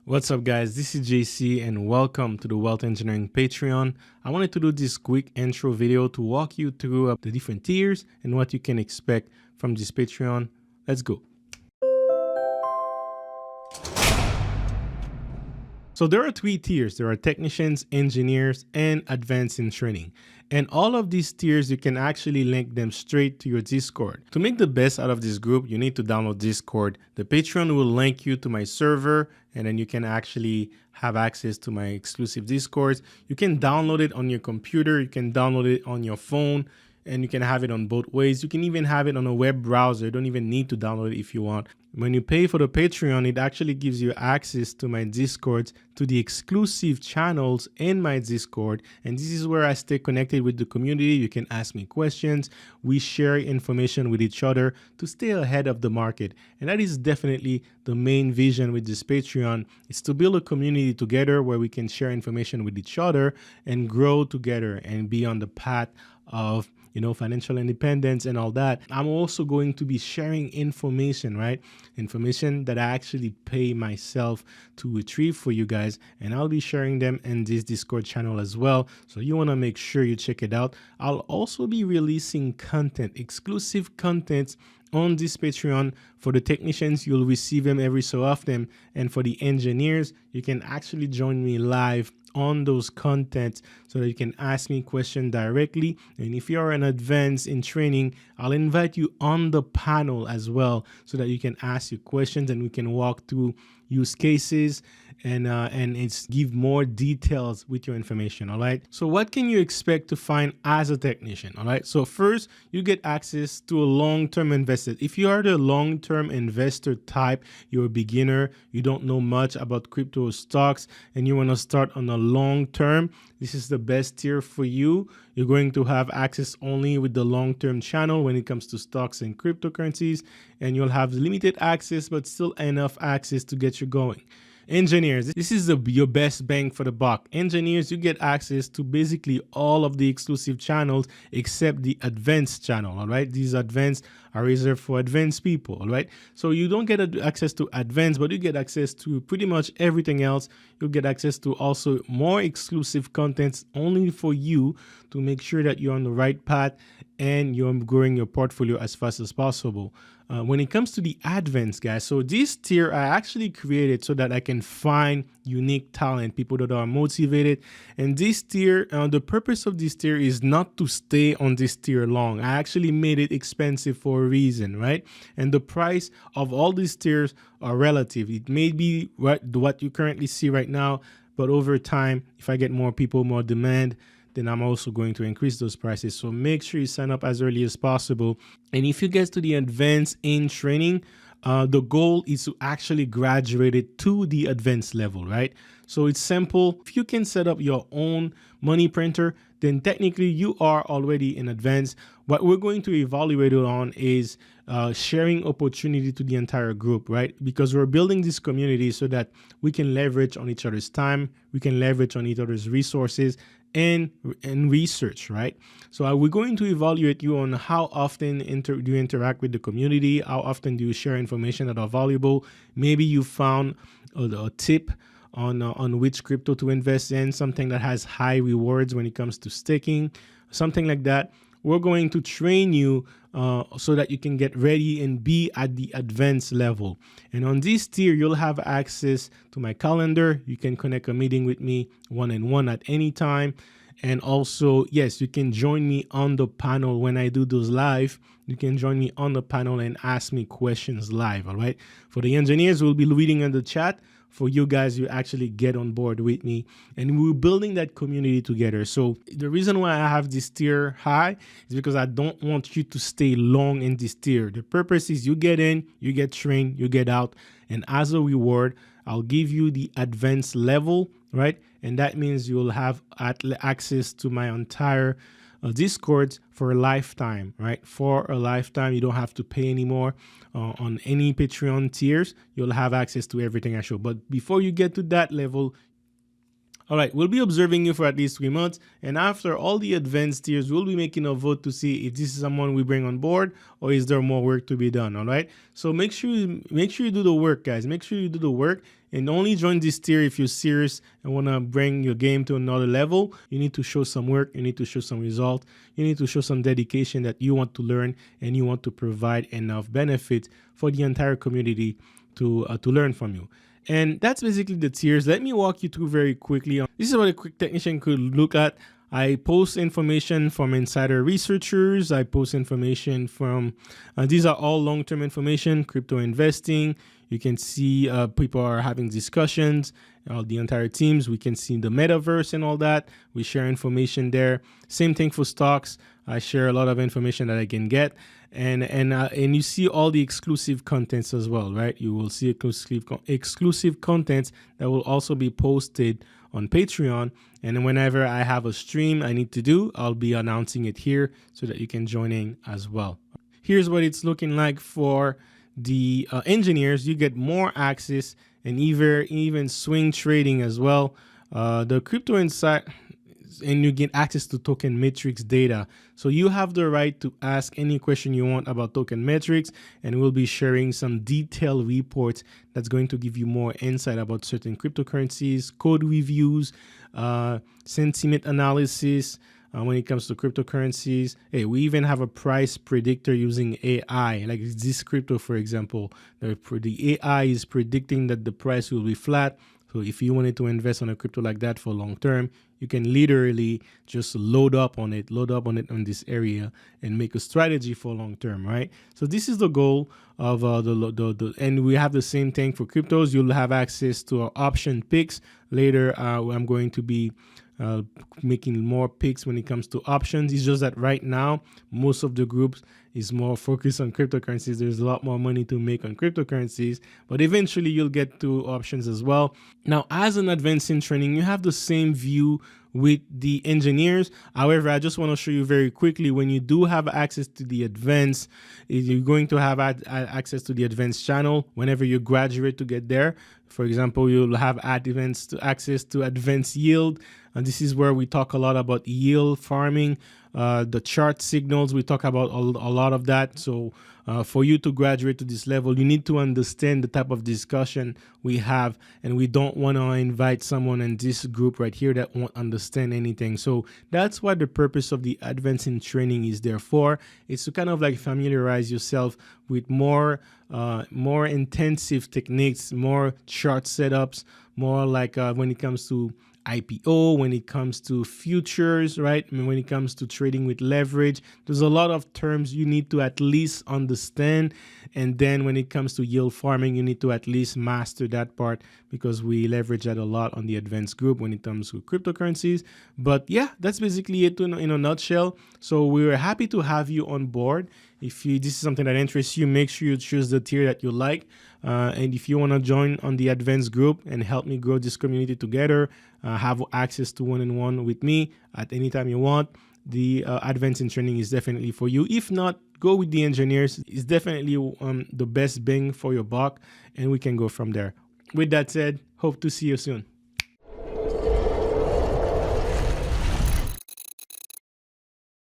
What's up, guys? This is JC and welcome to the Wealth Engineering Patreon. I wanted to do this quick intro video to walk you through the different tiers and what you can expect from this Patreon. Let's go. So there are three tiers. There are technicians, engineers, and advanced in training. And all of these tiers, you can actually link them straight to your Discord. To make the best out of this group, you need to download Discord. The Patreon will link you to my server, and then you can actually have access to my exclusive Discords. You can download it on your computer. You can download it on your phone, and you can have it on both ways. You can even have it on a web browser. You don't even need to download it if you want. When you pay for the Patreon, it actually gives you access to my Discord, to the exclusive channels in my Discord. And this is where I stay connected with the community. You can ask me questions. We share information with each other to stay ahead of the market. And that is definitely the main vision with this Patreon, is to build a community together where we can share information with each other and grow together and be on the path of financial independence and all that. I'm also going to be sharing information, right? Information that I actually pay myself to retrieve for you guys. And I'll be sharing them in this Discord channel as well. So you want to make sure you check it out. I'll also be releasing content, exclusive content on this Patreon. For the technicians, you'll receive them every so often. And for the engineers, you can actually join me live on those contents so that you can ask me questions directly. And if you're an advanced in training, I'll invite you on the panel as well so that you can ask your questions and we can walk through use cases and it's give more details with your information. All right, so what can you expect to find as a technician? All right, so first, you get access to a long-term investor. If you are the long-term investor type, you're a beginner, you don't know much about crypto stocks, and you want to start on a long term, this is the best tier for you. You're going to have access only with the long-term channel when it comes to stocks and cryptocurrencies, and you'll have limited access but still enough access to get you going. Engineers, this is your best bang for the buck. Engineers, you get access to basically all of the exclusive channels except the advanced channel. All right, these advanced are reserved for advanced people. All right, so you don't get access to advanced, but you get access to pretty much everything else. You'll get access to also more exclusive contents only for you to make sure that you're on the right path and you're growing your portfolio as fast as possible. When it comes to the advanced, guys, so this tier I actually created so that I can find unique talent, people that are motivated. And this tier, the purpose of this tier is not to stay on this tier long. I actually made it expensive for a reason, right? And the price of all these tiers are relative. It may be what you currently see right now, but over time, if I get more people, more demand, then I'm also going to increase those prices. So make sure you sign up as early as possible. And if you get to the advanced in training, the goal is to actually graduate it to the advanced level, right? So it's simple. If you can set up your own money printer, then technically you are already in advance. What we're going to evaluate it on is sharing opportunity to the entire group, right? Because we're building this community so that we can leverage on each other's time, we can leverage on each other's resources and research, right? So we're going to evaluate you on how often do you interact with the community, how often do you share information that are valuable. Maybe you found a tip on which crypto to invest in, something that has high rewards when it comes to staking, something like that. We're going to train you so that you can get ready and be at the advanced level. And on this tier, you'll have access to my calendar. You can connect a meeting with me one-on-one at any time. And also, yes, you can join me on the panel when I do those live. You can join me on the panel and ask me questions live, all right? For the engineers, we'll be reading in the chat. For you guys, you actually get on board with me, and we're building that community together. So the reason why I have this tier high is because I don't want you to stay long in this tier. The purpose is you get in, you get trained, you get out, and as a reward, I'll give you the advanced level, right? And that means you'll have access to my entire Discords for a lifetime, right? For a lifetime, you don't have to pay anymore on any Patreon tiers. You'll have access to everything I show. But before you get to that level, all right, we'll be observing you for at least 3 months. And after all the advanced tiers, we'll be making a vote to see if this is someone we bring on board or is there more work to be done. All right. So make sure you do the work, guys. Make sure you do the work. and only join this tier if you're serious and want to bring your game to another level. You need to show some work, you need to show some result, you need to show some dedication that you want to learn, and you want to provide enough benefit for the entire community to learn from you. And that's basically the tiers. Let me walk you through very quickly. This is what a quick technician could look at. I post information from insider researchers. I post information from, these are all long-term information, crypto investing. You can see people are having discussions, the entire teams. We can see the metaverse and all that. We share information there. Same thing for stocks. I share a lot of information that I can get. And you see all the exclusive contents as well, right? You will see exclusive contents that will also be posted on Patreon. And whenever I have a stream I need to do, I'll be announcing it here so that you can join in as well. Here's what it's looking like for the engineers. You get more access and even swing trading as well. The Crypto Insight, and you get access to token metrics data. So you have the right to ask any question you want about token metrics, and we'll be sharing some detailed reports that's going to give you more insight about certain cryptocurrencies, code reviews, sentiment analysis when it comes to cryptocurrencies. Hey, we even have a price predictor using AI, like this crypto, for example. The AI is predicting that the price will be flat. So if you wanted to invest on a crypto like that for long term, you can literally just load up on it on this area and make a strategy for long term, right? So this is the goal of and we have the same thing for cryptos. You'll have access to our option picks later. I'm going to be making more picks when it comes to options. It's just that right now most of the groups is more focused on cryptocurrencies. There's a lot more money to make on cryptocurrencies, but eventually you'll get to options as well. Now, as an advanced in training, you have the same view with the engineers. However, I just want to show you very quickly, when you do have access to the advanced, you're going to have access to the advanced channel whenever you graduate to get there. For example, you'll have access to advanced yield. And this is where we talk a lot about yield farming, the chart signals. We talk about a lot of that. So for you to graduate to this level, you need to understand the type of discussion we have, and we don't want to invite someone in this group right here that won't understand anything. So that's what the purpose of the advanced in training is there for. It's to kind of like familiarize yourself with more intensive techniques, more chart setups, more like when it comes to IPO, when it comes to futures, right? I mean, when it comes to trading with leverage, there's a lot of terms you need to at least understand. And then when it comes to yield farming, you need to at least master that part, because we leverage that a lot on the advanced group when it comes to cryptocurrencies. But yeah, that's basically it in a nutshell. So we're happy to have you on board. If this is something that interests you, make sure you choose the tier that you like. And if you want to join on the advanced group and help me grow this community together, have access to one-on-one with me at any time you want, the advanced in training is definitely for you. If not, go with the engineers. It's definitely the best bang for your buck, and we can go from there. With that said, hope to see you soon.